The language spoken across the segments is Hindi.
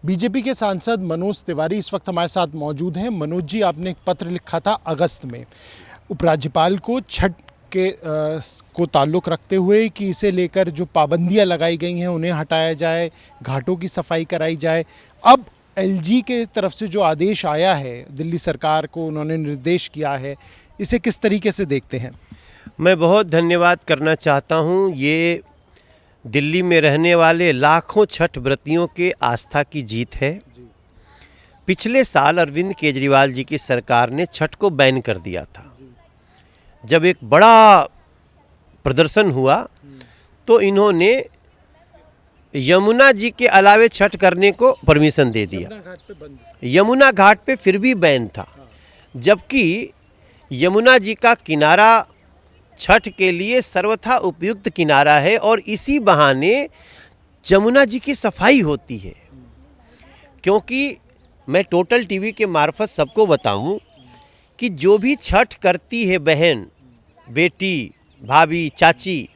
बीजेपी के सांसद मनोज तिवारी इस वक्त हमारे साथ मौजूद हैं। मनोज जी, आपने एक पत्र लिखा था अगस्त में उपराज्यपाल को छठ के को ताल्लुक़ रखते हुए कि इसे लेकर जो पाबंदियां लगाई गई हैं उन्हें हटाया जाए, घाटों की सफाई कराई जाए। अब एलजी के तरफ से जो आदेश आया है, दिल्ली सरकार को उन्होंने निर्देश किया है, इसे किस तरीके से देखते हैं? मैं बहुत धन्यवाद करना चाहता हूँ। ये दिल्ली में रहने वाले लाखों छठ व्रतियों के आस्था की जीत है। पिछले साल अरविंद केजरीवाल जी की सरकार ने छठ को बैन कर दिया था। जब एक बड़ा प्रदर्शन हुआ तो इन्होंने यमुना जी के अलावे छठ करने को परमिशन दे दिया। यमुना घाट पे फिर भी बैन था, जबकि यमुना जी का किनारा छठ के लिए सर्वथा उपयुक्त किनारा है और इसी बहाने यमुना जी की सफाई होती है। क्योंकि मैं टोटल टीवी के मार्फत सबको बताऊं कि जो भी छठ करती है बहन, बेटी, भाभी, चाची,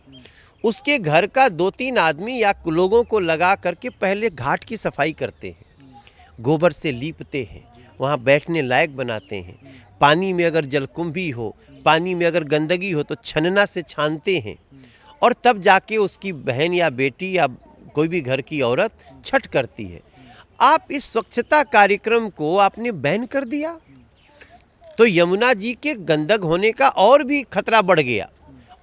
उसके घर का 2-3 आदमी या लोगों को लगा करके पहले घाट की सफाई करते हैं, गोबर से लीपते हैं, वहाँ बैठने लायक बनाते हैं। पानी में अगर जलकुंभी हो, पानी में अगर गंदगी हो तो छन्ना से छानते हैं और तब जाके उसकी बहन या बेटी या कोई भी घर की औरत छठ करती है। आप इस स्वच्छता कार्यक्रम को आपने बैन कर दिया तो यमुना जी के गंदक होने का और भी खतरा बढ़ गया।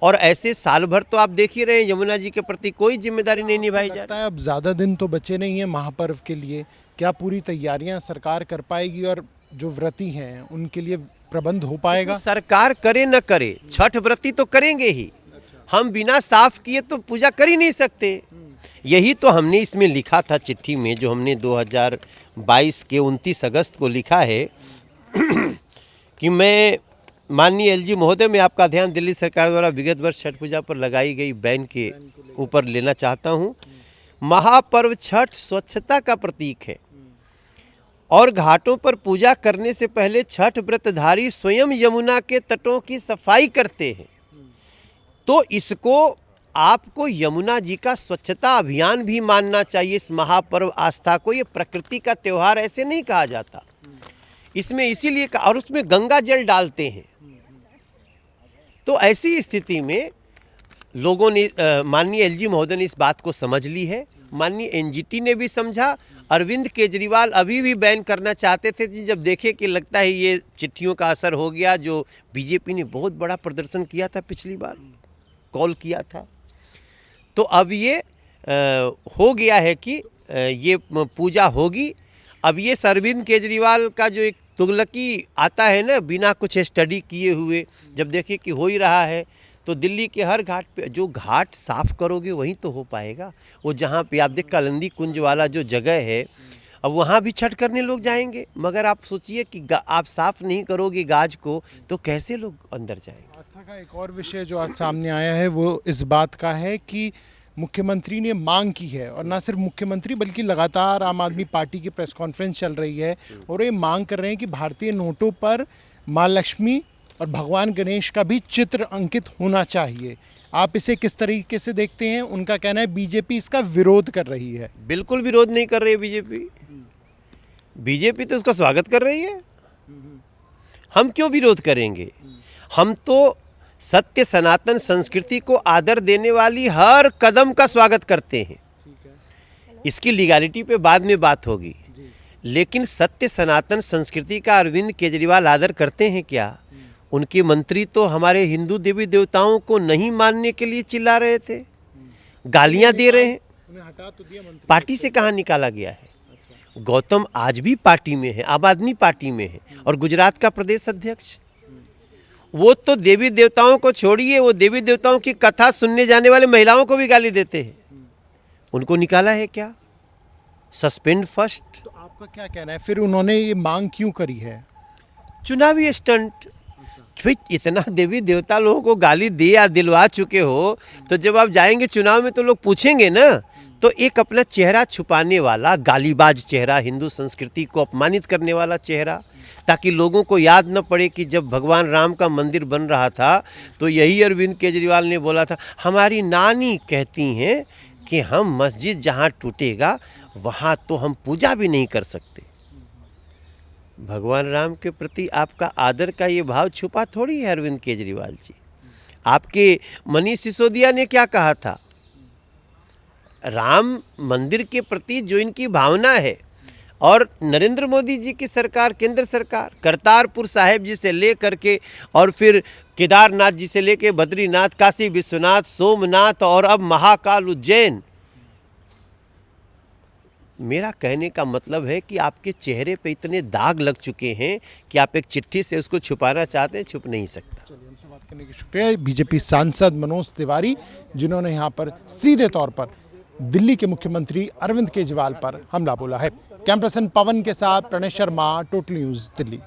और ऐसे साल भर तो आप देख ही रहे हैं यमुना जी के प्रति कोई जिम्मेदारी नहीं निभाई जा रही है। अब ज़्यादा दिन तो बचे नहीं हैं महापर्व के लिए, क्या पूरी तैयारियां सरकार कर पाएगी और जो व्रती हैं उनके लिए प्रबंध हो पाएगा? सरकार करे न करे, छठ व्रती तो करेंगे ही। हम बिना साफ किए तो पूजा कर ही नहीं सकते। यही तो हमने इसमें लिखा था चिट्ठी में, जो हमने 2022 के 29 अगस्त को लिखा है कि मैं माननीय एलजी महोदय, मैं आपका ध्यान दिल्ली सरकार द्वारा विगत वर्ष छठ पूजा पर लगाई गई बैन के ऊपर लेना चाहता हूँ। महापर्व छठ स्वच्छता का प्रतीक है और घाटों पर पूजा करने से पहले छठ व्रतधारी स्वयं यमुना के तटों की सफाई करते हैं। तो इसको आपको यमुना जी का स्वच्छता अभियान भी मानना चाहिए। इस महापर्व आस्था को, ये प्रकृति का त्यौहार ऐसे नहीं कहा जाता इसमें, इसीलिए और उसमें गंगा जल डालते हैं। तो ऐसी स्थिति में लोगों ने, माननीय एलजी महोदय ने इस बात को समझ ली है, माननीय एनजीटी ने भी समझा। अरविंद केजरीवाल अभी भी बैन करना चाहते थे, जब देखे कि लगता है ये चिट्ठियों का असर हो गया। जो बीजेपी ने बहुत बड़ा प्रदर्शन किया था पिछली बार, कॉल किया था, तो अब ये हो गया है कि ये पूजा होगी। अब ये अरविंद केजरीवाल का जो एक तुगलकी आता है ना, बिना कुछ स्टडी किए हुए, जब देखे कि हो ही रहा है तो दिल्ली के हर घाट पे, जो घाट साफ करोगे वहीं तो हो पाएगा। वो जहाँ पे आप देख कालिंदी कुंज वाला जो जगह है, अब वहाँ भी छठ करने लोग जाएंगे, मगर आप सोचिए कि आप साफ नहीं करोगे गाज को तो कैसे लोग अंदर जाएंगे। आस्था का एक और विषय जो आज सामने आया है वो इस बात का है कि मुख्यमंत्री ने मांग की है, और ना सिर्फ मुख्यमंत्री बल्कि लगातार आम आदमी पार्टी की प्रेस कॉन्फ्रेंस चल रही है और ये मांग कर रहे हैं कि भारतीय नोटों पर माँ लक्ष्मी और भगवान गणेश का भी चित्र अंकित होना चाहिए। आप इसे किस तरीके से देखते हैं? उनका कहना है बीजेपी इसका विरोध कर रही है। बिल्कुल विरोध नहीं कर रही है बीजेपी, बीजेपी तो उसका स्वागत कर रही है। हम क्यों विरोध करेंगे? हम तो सत्य सनातन संस्कृति को आदर देने वाली हर कदम का स्वागत करते हैं। इसकी लीगैलिटी पे बाद में बात होगी, लेकिन सत्य सनातन संस्कृति का अरविंद केजरीवाल आदर करते हैं क्या? उनके मंत्री तो हमारे हिंदू देवी देवताओं को नहीं मानने के लिए चिल्ला रहे थे, गालियां दे रहे हैं। हटा तो दिया मंत्री, पार्टी से कहाँ निकाला गया है? गौतम आज भी पार्टी में है, आम आदमी पार्टी में है, और गुजरात का प्रदेश अध्यक्ष। वो तो देवी देवताओं को छोड़िए, वो देवी देवताओं की कथा सुनने जाने वाले महिलाओं को भी गाली देते हैं। उनको निकाला है क्या? Suspend first. तो आपका क्या कहना है, फिर उन्होंने ये मांग क्यों करी है? चुनावी स्टंट। इतना देवी देवता लोगों को गाली दे या दिलवा चुके हो, तो जब आप जाएंगे चुनाव में तो लोग पूछेंगे ना। तो एक अपना चेहरा छुपाने वाला गालीबाज चेहरा, हिंदू संस्कृति को अपमानित करने वाला चेहरा, ताकि लोगों को याद न पड़े कि जब भगवान राम का मंदिर बन रहा था तो यही अरविंद केजरीवाल ने बोला था, हमारी नानी कहती हैं कि हम मस्जिद जहाँ टूटेगा वहाँ तो हम पूजा भी नहीं कर सकते। भगवान राम के प्रति आपका आदर का ये भाव छुपा थोड़ी है अरविंद केजरीवाल जी। आपके मनीष सिसोदिया ने क्या कहा था, राम मंदिर के प्रति जो इनकी भावना है, और नरेंद्र मोदी जी की सरकार, केंद्र सरकार, करतारपुर साहिब जी से ले करके और फिर केदारनाथ जी से लेके बद्रीनाथ, काशी विश्वनाथ, सोमनाथ और अब महाकाल उज्जैन। मेरा कहने का मतलब है कि आपके चेहरे पे इतने दाग लग चुके हैं कि आप एक चिट्ठी से उसको छुपाना चाहते हैं, छुप नहीं सकता। चलिए, हमसे बात करने की शुक्रिया। बीजेपी सांसद मनोज तिवारी, जिन्होंने यहाँ पर सीधे तौर पर दिल्ली के मुख्यमंत्री अरविंद केजरीवाल पर हमला बोला है। कैमरा पर्सन पवन के साथ प्रणय शर्मा, टोटल न्यूज़ दिल्ली।